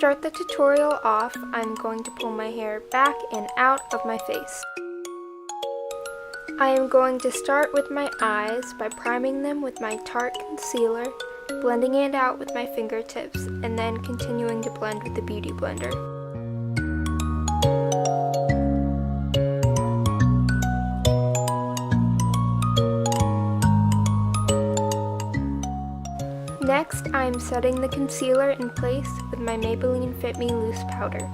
start the tutorial off, I'm going to pull my hair back and out of my face. I am going to start with my eyes by priming them with my Tarte concealer, blending it out with my fingertips, and then continuing to blend with the Beauty Blender. Next, I am setting the concealer in place with my Maybelline Fit Me Loose Powder.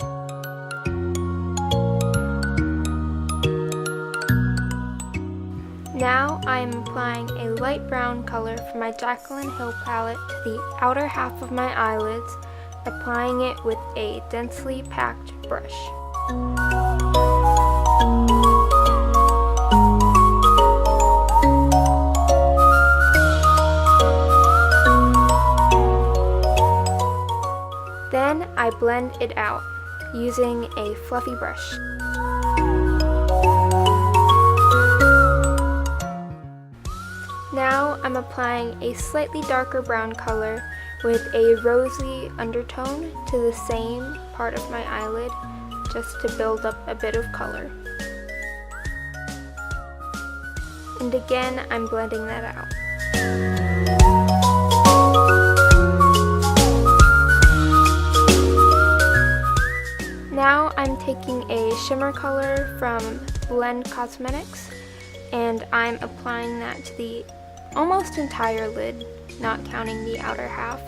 Now I am applying a light brown color from my Jaclyn Hill palette to the outer half of my eyelids, applying it with a densely packed brush. Then I blend it out using a fluffy brush. Now I'm applying a slightly darker brown color with a rosy undertone to the same part of my eyelid, just to build up a bit of color. And again, I'm blending that out. Now I'm taking a shimmer color from Blend Cosmetics, and I'm applying that to the almost entire lid, not counting the outer half,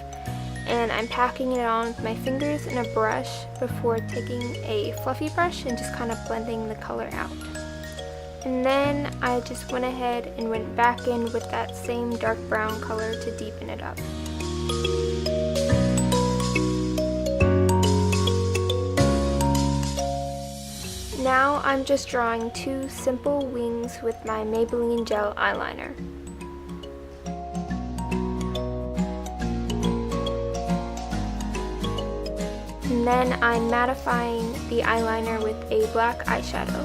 and I'm packing it on with my fingers and a brush before taking a fluffy brush and just kind of blending the color out. And then I just went ahead and went back in with that same dark brown color to deepen it up. Now I'm just drawing two simple wings with my Maybelline Gel Eyeliner. And then I'm mattifying the eyeliner with a black eyeshadow.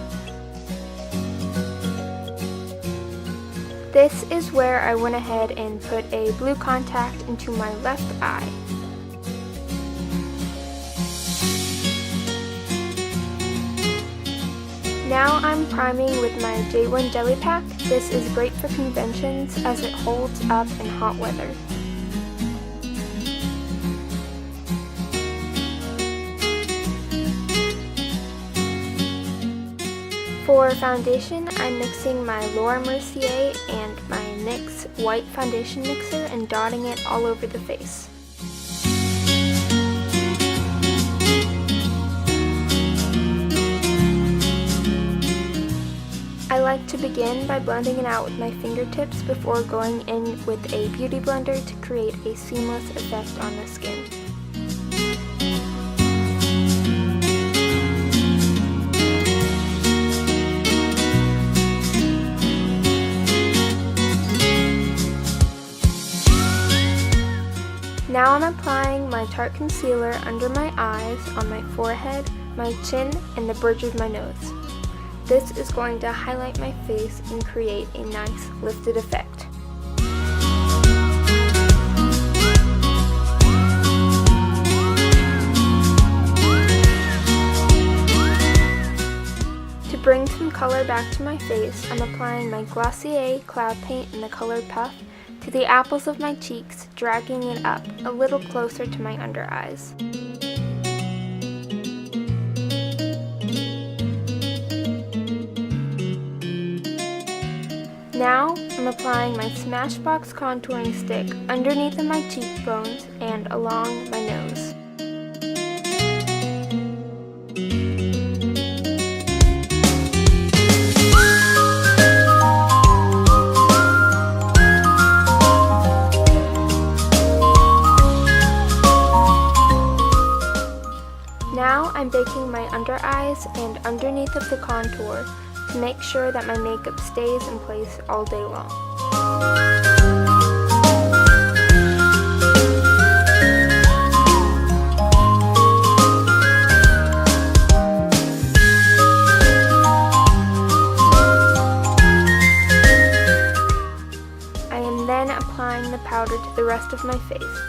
This is where I went ahead and put a blue contact into my left eye. Now I'm priming with my J.One Jelly Pack. This is great for conventions as it holds up in hot weather. For foundation, I'm mixing my Mercier and my NYX white foundation mixer and dotting it all over the face. I like to begin by blending it out with my fingertips before going in with a beauty blender to create a seamless effect on the skin. Now I'm applying my Tarte concealer under my eyes, on my forehead, my chin, and the bridge of my nose. This is going to highlight my face and create a nice lifted effect. To bring some color back to my face, I'm applying my Glossier Cloud Paint in the color Puff to the apples of my cheeks, dragging it up a little closer to my under eyes. Now, I'm applying my Smashbox contouring stick underneath of my cheekbones and along my nose. Now, I'm baking my under eyes and underneath of the contour to make sure that my makeup stays in place all day long. I am then applying the powder to the rest of my face.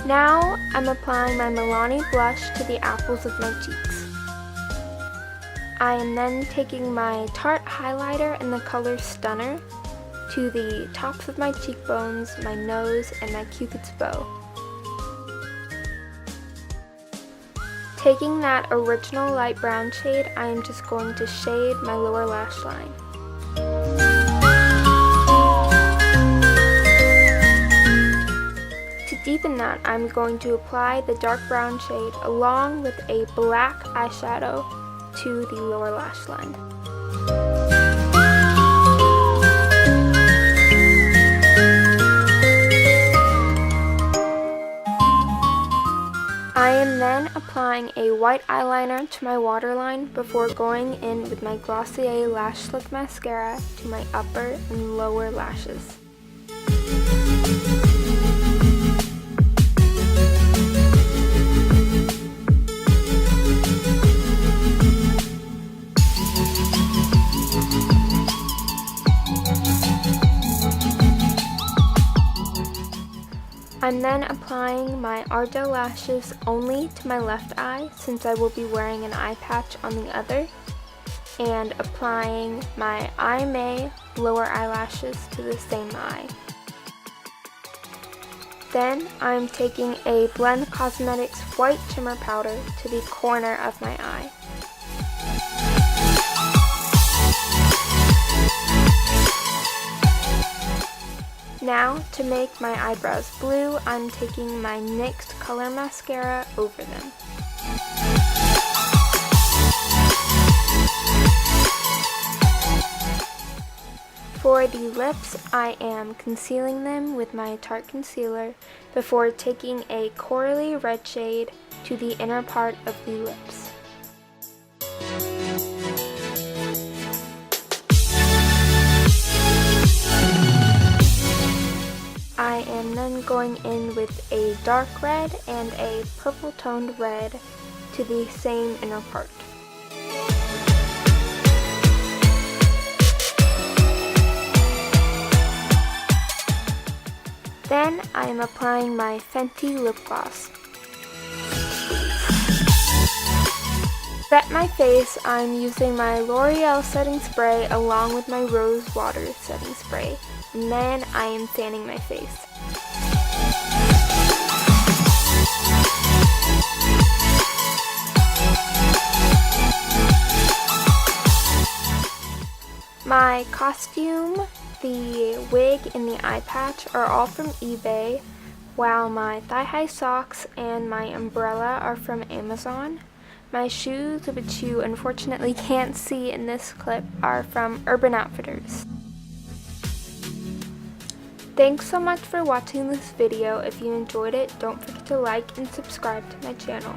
Now I'm applying my Milani blush to the apples of my cheeks. I am then taking my Tarte highlighter in the color Stunner to the tops of my cheekbones, my nose, and my cupid's bow. Taking that original light brown shade, I am just going to shade my lower lash line. To deepen that, I'm going to apply the dark brown shade along with a black eyeshadow to the lower lash line. I am then applying a white eyeliner to my waterline before going in with my Glossier Lash Slick Mascara to my upper and lower lashes. I'm then applying my Ardell lashes only to my left eye since I will be wearing an eye patch on the other, and applying my Aimei lower eyelashes to the same eye. Then I'm taking a Blend Cosmetics white shimmer powder to the corner of my eye. Now, to make my eyebrows blue, I'm taking my NYX Color Mascara over them. For the lips, I am concealing them with my Tarte concealer before taking a corally red shade to the inner part of the lips. I am then going in with a dark red and a purple toned red to the same inner part. Then I am applying my Fenty lip gloss. To set my face, I'm using my L'Oreal setting spray along with my Rosewater setting spray. And then I am fanning my face. My costume, the wig, and the eye patch are all from eBay, while my thigh-high socks and my umbrella are from Amazon. My shoes, which you unfortunately can't see in this clip, are from Urban Outfitters. Thanks so much for watching this video. If you enjoyed it, don't forget to like and subscribe to my channel.